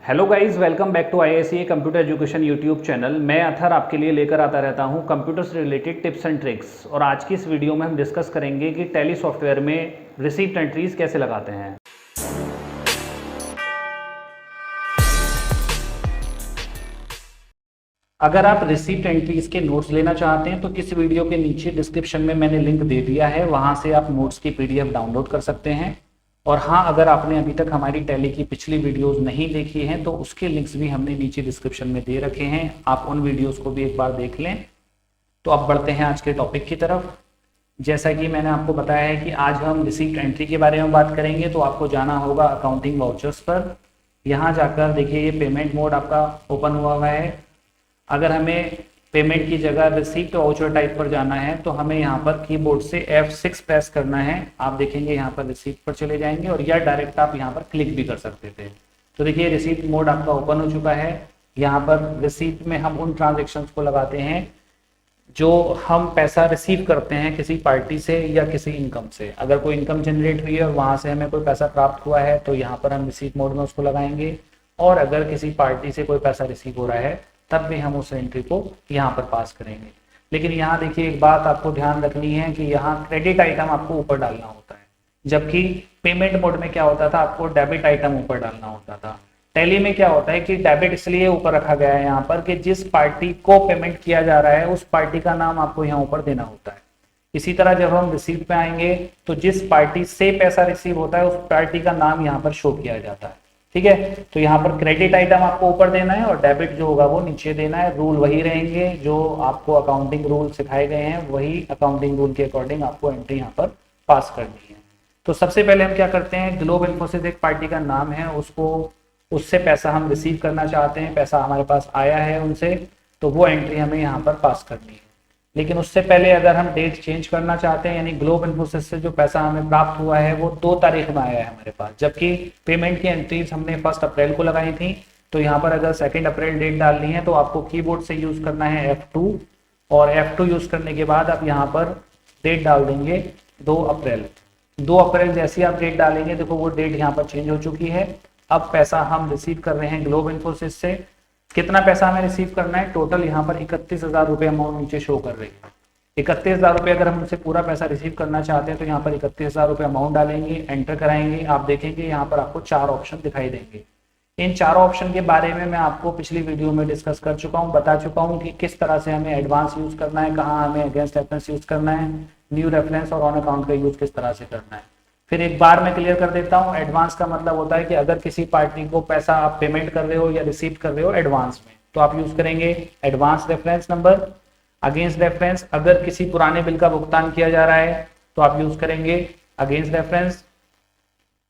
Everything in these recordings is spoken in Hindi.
Hello guys, welcome back to ISCA computer education YouTube channel. मैं अथर आपके लिए लेकर आता रहता हूं कंप्यूटर से रिलेटेड टिप्स एंड ट्रिक्स। और आज की इस वीडियो में हम डिस्कस करेंगे कि टैली सॉफ्टवेयर में रिसीप्ट एंट्रीज कैसे लगाते हैं। अगर आप रिसीप्ट एंट्रीज के नोट्स लेना चाहते हैं तो इस वीडियो के नीचे डिस्क्रिप्शन में मैंने लिंक दे दिया है, वहां से आप नोट्स की पीडीएफ डाउनलोड कर सकते हैं। और हाँ, अगर आपने अभी तक हमारी टैली की पिछली वीडियोस नहीं देखी हैं तो उसके लिंक्स भी हमने नीचे डिस्क्रिप्शन में दे रखे हैं, आप उन वीडियोस को भी एक बार देख लें। तो अब बढ़ते हैं आज के टॉपिक की तरफ। जैसा कि मैंने आपको बताया है कि आज हम रिसीप्ट एंट्री के बारे में बात करेंगे, तो आपको जाना होगा अकाउंटिंग वाउचर्स पर। यहाँ जाकर देखिए, ये पेमेंट मोड आपका ओपन हुआ है। अगर हमें पेमेंट की जगह रिसीप्ट वाउचर टाइप पर जाना है तो हमें यहाँ पर कीबोर्ड से F6 प्रेस करना है। आप देखेंगे यहाँ पर रिसीप्ट पर चले जाएंगे, और या डायरेक्ट आप यहाँ पर क्लिक भी कर सकते थे। तो देखिए, रिसीप्ट मोड आपका ओपन हो चुका है। यहाँ पर रिसीप्ट में हम उन ट्रांजेक्शन्स को लगाते हैं जो हम पैसा रिसीव करते हैं किसी पार्टी से या किसी इनकम से। अगर कोई इनकम जनरेट हुई है और वहाँ से हमें कोई पैसा प्राप्त हुआ है तो यहाँ पर हम रिसीप्ट मोड में उसको लगाएंगे। और अगर किसी पार्टी से कोई पैसा रिसीव हो रहा है तब भी हम उस एंट्री को यहाँ पर पास करेंगे। लेकिन यहाँ देखिए, एक बात आपको ध्यान रखनी है कि यहाँ क्रेडिट आइटम आपको ऊपर डालना होता है, जबकि पेमेंट मोड में क्या होता था, आपको डेबिट आइटम ऊपर डालना होता था। टैली में क्या होता है कि डेबिट इसलिए ऊपर रखा गया है यहाँ पर कि जिस पार्टी को पेमेंट किया जा रहा है उस पार्टी का नाम आपको यहाँ ऊपर देना होता है। इसी तरह जब हम रिसीव पे आएंगे तो जिस पार्टी से पैसा रिसीव होता है उस पार्टी का नाम यहाँ पर शो किया जाता है। ठीक है, तो यहाँ पर क्रेडिट आइटम आपको ऊपर देना है और डेबिट जो होगा वो नीचे देना है। रूल वही रहेंगे जो आपको अकाउंटिंग रूल सिखाए गए हैं, वही अकाउंटिंग रूल के अकॉर्डिंग आपको एंट्री यहाँ पर पास करनी है। तो सबसे पहले हम क्या करते हैं, ग्लोब इन्फोसिस एक पार्टी का नाम है, उससे पैसा हम रिसीव करना चाहते हैं, पैसा हमारे पास आया है उनसे, तो वो एंट्री हमें यहाँ पर पास करनी है। लेकिन उससे पहले अगर हम डेट चेंज करना चाहते हैं, यानी ग्लोब इन्फोसिस से जो पैसा हमें प्राप्त हुआ है वो 2 तारीख में आया है हमारे पास, जबकि पेमेंट की एंट्रीज हमने 1 अप्रैल को लगाई थी। तो यहाँ पर अगर 2 अप्रैल डेट डालनी है तो आपको कीबोर्ड से यूज करना है F2, और F2 यूज करने के बाद आप यहाँ पर डेट डाल देंगे 2 अप्रैल। 2 अप्रैल जैसी आप डेट डालेंगे, देखो वो डेट यहाँ पर चेंज हो चुकी है। अब पैसा हम रिसीव कर रहे हैं ग्लोब इन्फोसिस से। कितना पैसा हमें रिसीव करना है, टोटल यहाँ पर 31,000 रुपये अमाउंट नीचे शो कर रही है। 31,000 रुपये अगर हम उनसे पूरा पैसा रिसीव करना चाहते हैं तो यहाँ पर 31,000 रुपये अमाउंट डालेंगे, एंटर कराएंगे। आप देखेंगे यहाँ पर आपको 4 ऑप्शन दिखाई देंगे। इन 4 ऑप्शन के बारे में मैं आपको पिछली वीडियो में डिस्कस कर चुका हूँ, बता चुका हूँ कि किस तरह से हमें एडवांस यूज करना है, कहाँ हमें अगेंस्ट रेफरेंस यूज करना है, न्यू रेफरेंस और ऑन अकाउंट का यूज किस तरह से करना है। फिर एक बार मैं क्लियर कर देता हूँ, एडवांस का मतलब होता है कि अगर किसी पार्टी को पैसा आप पेमेंट कर रहे हो या रिसीव कर रहे हो एडवांस में, तो आप यूज करेंगे advance reference number. Against reference, अगर किसी पुराने बिल का भुगतान किया जा रहा है तो आप यूज करेंगे अगेंस्ट रेफरेंस।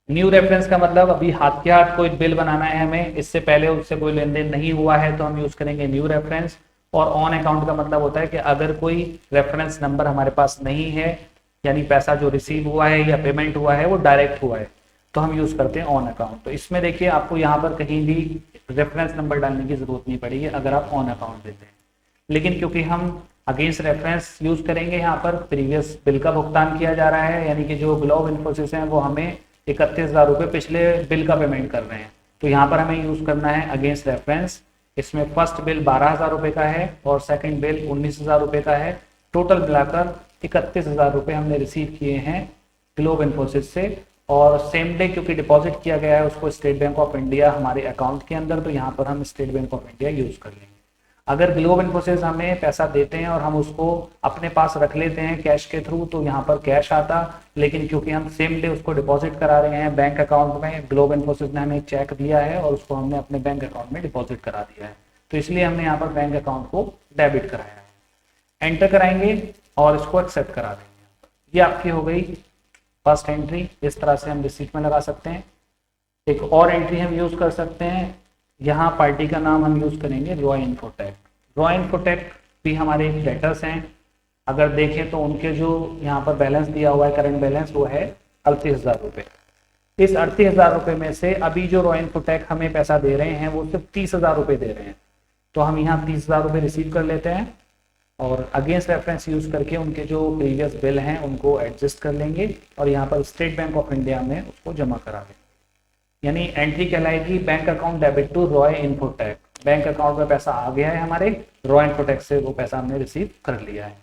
न्यू रेफरेंस का मतलब अभी हाथ के हाथ कोई बिल बनाना है हमें, इससे पहले उससे कोई लेन देन नहीं हुआ है तो हम यूज करेंगे न्यू रेफरेंस। और ऑन अकाउंट का मतलब होता है कि अगर कोई रेफरेंस नंबर हमारे पास नहीं है, यानी पैसा जो रिसीव हुआ है या पेमेंट हुआ है वो डायरेक्ट हुआ है, तो हम यूज करते हैं ऑन अकाउंट। तो इसमें देखिए, आपको यहाँ पर कहीं भी रेफरेंस नंबर डालने की जरूरत नहीं पड़ेगी अगर आप ऑन अकाउंट देते हैं। लेकिन क्योंकि हम अगेंस्ट रेफरेंस यूज करेंगे, यहाँ पर प्रीवियस बिल का भुगतान किया जा रहा है, यानी कि जो ग्लोब इन्फोसिस है वो हमें 31,000 रुपये पिछले बिल का पेमेंट कर रहे हैं, तो यहाँ पर हमें यूज करना है अगेंस्ट रेफरेंस। इसमें फर्स्ट बिल 12,000 रुपये का है और सेकंड बिल 19,000 रुपये का है। टोटल मिलाकर 31,000 रुपये हमने रिसीव किए हैं ग्लोब इन्फोसिस से। और सेम डे क्योंकि डिपॉजिट किया गया है उसको स्टेट बैंक ऑफ इंडिया हमारे अकाउंट के अंदर, तो यहाँ पर हम state Bank of India use कर लेंगे। अगर ग्लोब इन्फोसिस हमें पैसा देते हैं और हम उसको अपने पास रख लेते हैं कैश के थ्रू, तो यहाँ पर कैश आता, लेकिन क्योंकि हम सेम डे उसको डिपॉजिट करा रहे हैं बैंक अकाउंट में, ग्लोब इन्फोसिस ने हमें एक चेक दिया है और उसको हमने अपने बैंक अकाउंट में डिपॉजिट करा दिया है, तो इसलिए हमने यहाँ पर बैंक अकाउंट को डेबिट कराया है। एंटर कराएंगे और इसको एक्सेप्ट करा देंगे। ये आपकी हो गई फर्स्ट एंट्री। इस तरह से हम रिसीट में लगा सकते हैं। एक और एंट्री हम यूज कर सकते हैं, यहाँ पार्टी का नाम हम यूज करेंगे रॉय इन्फोटेक। रॉय इन्फोटेक भी हमारे डेटर्स हैं। अगर देखें तो उनके जो यहाँ पर बैलेंस दिया हुआ है, करंट बैलेंस, वो है 38,000 रुपये। इस 38,000 रुपये में से अभी जो रॉय इन्फोटेक हमें पैसा दे रहे हैं वो सिर्फ 30,000 रुपये दे रहे हैं, तो हम यहाँ 30,000 रुपये रिसीव कर लेते हैं और अगेंस्ट रेफरेंस यूज करके उनके जो प्रीवियस बिल हैं उनको एडजस्ट कर लेंगे और यहाँ पर स्टेट बैंक ऑफ इंडिया में उसको जमा करा देंगे। यानी एंट्री कहलाएगी bank account debit to Roy Infotech. Bank account में पैसा आ गया है हमारे, रॉय इन्फोटेक से वो पैसा हमने रिसीव कर लिया है।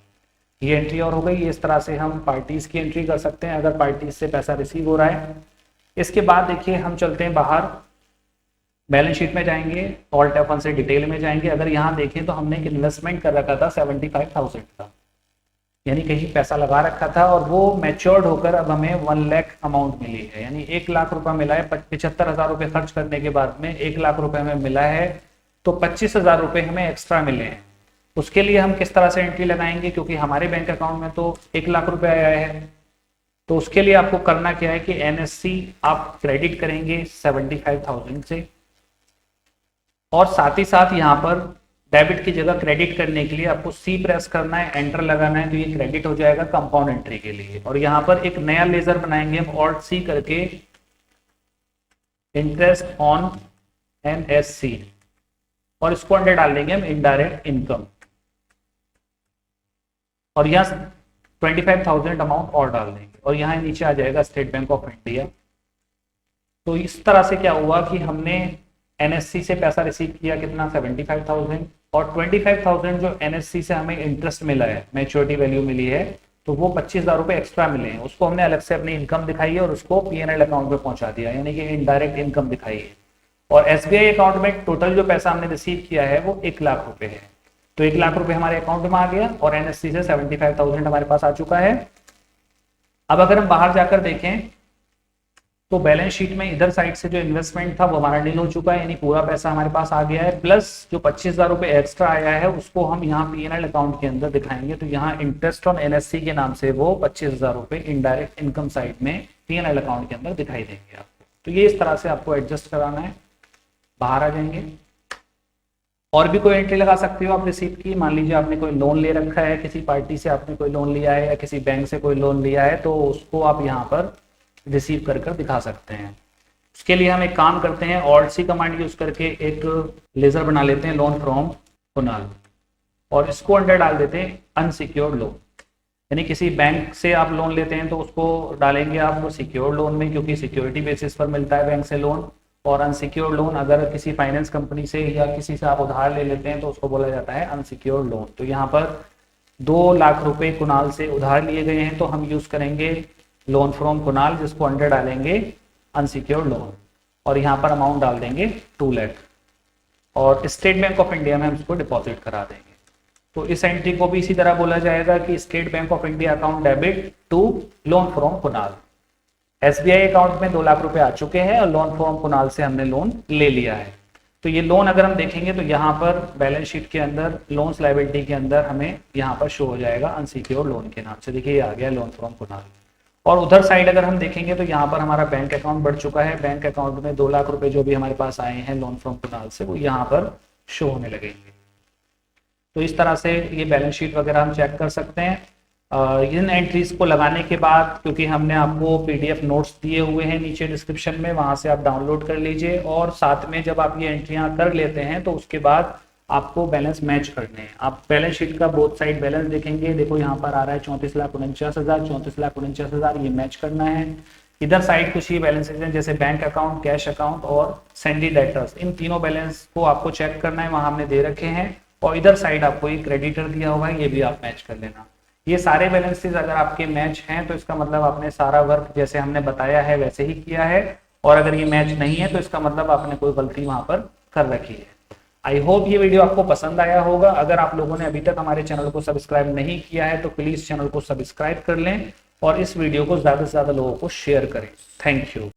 ये एंट्री और हो गई। इस तरह से हम पार्टीज की एंट्री कर सकते हैं अगर पार्टीज से पैसा रिसीव हो रहा है। इसके बाद देखिए हम चलते हैं बाहर, बैलेंस शीट में जाएंगे, ऑल टैप वन से डिटेल में जाएंगे। अगर यहाँ देखें तो हमने एक इन्वेस्टमेंट कर रखा था 75,000 का, यानी कहीं पैसा लगा रखा था और वो मैच्योर्ड होकर अब हमें 1 लाख अमाउंट मिली है, यानी 1 लाख रुपया मिला है। 75,000 रुपये खर्च करने के बाद में 1 लाख रुपए हमें मिला है, तो 25,000 रुपये हमें एक्स्ट्रा मिले हैं। उसके लिए हम किस तरह से एंट्री लगाएंगे, क्योंकि हमारे बैंक अकाउंट में तो 1 लाख रुपए आया है, तो उसके लिए आपको करना क्या है कि NSC आप क्रेडिट करेंगे 75,000 से, और साथ ही साथ यहाँ पर डेबिट की जगह क्रेडिट करने के लिए आपको C प्रेस करना है, एंटर लगाना है, तो ये क्रेडिट हो जाएगा कंपाउंड एंट्री के लिए। और यहाँ पर एक नया लेजर बनाएंगे हम Alt C करके, इंटरेस्ट ऑन NSC, और इसको अंडर डाल देंगे हम इनडायरेक्ट इनकम, और यहाँ 25,000 अमाउंट और डाल देंगे, और यहाँ नीचे आ जाएगा स्टेट बैंक ऑफ इंडिया। तो इस तरह से क्या हुआ कि हमने NSC से पैसा रिसीव किया कितना, 75,000, और 25,000 जो NSC से हमें इंटरेस्ट मिला है, मैच्योरिटी वैल्यू मिली है, तो वो 25,000 रुपये एक्स्ट्रा मिले हैं। उसको हमने अलग से अपनी इनकम दिखाई है और उसको P&L अकाउंट में पहुंचा दिया, यानी कि इनडायरेक्ट इनकम दिखाई है। और SBI अकाउंट में टोटल जो पैसा हमने रिसीव किया है वो 1 लाख रुपए है, तो 1 लाख रुपए हमारे अकाउंट में आ गया और NSC से 75,000 हमारे पास आ चुका है। अब अगर हम बाहर जाकर देखें तो बैलेंस शीट में इधर साइड से जो इन्वेस्टमेंट था वो हमारा डील हो चुका है, यानी पूरा पैसा हमारे पास आ गया है, प्लस जो 25,000 रुपये एक्स्ट्रा आया है उसको हम यहाँ P&L अकाउंट के अंदर दिखाएंगे। तो यहाँ इंटरेस्ट ऑन NSC के नाम से वो 25,000 रुपये इनडायरेक्ट इनकम साइड में P&L अकाउंट के अंदर दिखाई देंगे आपको। तो ये इस तरह से आपको एडजस्ट कराना है। बाहर आ जाएंगे, और भी कोई एंट्री लगा सकते हो आप रिसीप्ट की। मान लीजिए आपने कोई लोन ले रखा है, किसी पार्टी से आपने कोई लोन लिया है या किसी बैंक से कोई लोन लिया है, तो उसको आप यहाँ पर रिसीव कर दिखा सकते हैं। उसके लिए हम एक काम करते हैं, Alt C कमांड यूज करके एक लेजर बना लेते हैं, लोन फ्रॉम कुणाल, और इसको अंडर डाल देते हैं अनसिक्योर्ड लोन। यानी किसी बैंक से आप लोन लेते हैं तो उसको डालेंगे आप वो सिक्योर्ड लोन में, क्योंकि सिक्योरिटी बेसिस पर मिलता है बैंक से लोन। और अनसिक्योर्ड लोन अगर किसी फाइनेंस कंपनी से या किसी से आप उधार ले लेते हैं तो उसको बोला जाता है अनसिक्योर्ड लोन। तो यहाँ पर 2 लाख रुपए कुणाल से उधार लिए गए हैं, तो हम यूज करेंगे लोन फ्रॉम कुणाल, जिसको अंडर डालेंगे अनसिक्योर्ड लोन, और यहाँ पर अमाउंट डाल देंगे 2 लाख, और स्टेट बैंक ऑफ इंडिया में हम इसको डिपॉजिट करा देंगे। तो इस एंट्री को भी इसी तरह बोला जाएगा कि State Bank of India account debit to loan from Kunal. SBI account में 2 लाख रुपए आ चुके हैं और लोन फ्रॉम कुणाल से हमने लोन ले लिया है। तो ये लोन अगर हम देखेंगे तो यहाँ पर बैलेंस शीट के अंदर लोन्स लायबिलिटी के अंदर हमें यहाँ पर शो हो जाएगा अनसिक्योर्ड लोन के नाम से। देखिए ये आ गया लोन फ्रॉम कुणाल। और उधर साइड अगर हम देखेंगे तो यहाँ पर हमारा बैंक अकाउंट बढ़ चुका है। बैंक अकाउंट में 2 लाख रुपए जो भी हमारे पास आए हैं लोन फ्रॉम कुणाल से, वो यहाँ पर शो होने लगेंगे। तो इस तरह से ये बैलेंस शीट वगैरह हम चेक कर सकते हैं। इन एंट्रीज को लगाने के बाद, क्योंकि हमने आपको PDF नोट्स दिए हुए हैं नीचे डिस्क्रिप्शन में, वहां से आप डाउनलोड कर लीजिए। और साथ में जब आप ये एंट्रियां कर लेते हैं तो उसके बाद आपको बैलेंस मैच करने हैं। आप बैलेंस शीट का बोथ साइड बैलेंस देखेंगे, देखो यहाँ पर आ रहा है 34,49,000, 34,49,000, ये मैच करना है। इधर साइड कुछ ही बैलेंसेज हैं जैसे बैंक अकाउंट, कैश अकाउंट और सैंडी डेटर्स, इन तीनों बैलेंस को आपको चेक करना है, वहां हमने दे रखे हैं। और इधर साइड आपको एक क्रेडिटर दिया हुआ है, ये भी आप मैच कर लेना। ये सारे बैलेंसेस अगर आपके मैच हैं तो इसका मतलब आपने सारा वर्क जैसे हमने बताया है वैसे ही किया है, और अगर ये मैच नहीं है तो इसका मतलब आपने कोई गलती वहां पर कर रखी है। आई होप ये वीडियो आपको पसंद आया होगा। अगर आप लोगों ने अभी तक हमारे चैनल को सब्सक्राइब नहीं किया है तो प्लीज चैनल को सब्सक्राइब कर लें और इस वीडियो को ज्यादा से ज्यादा लोगों को शेयर करें। Thank you.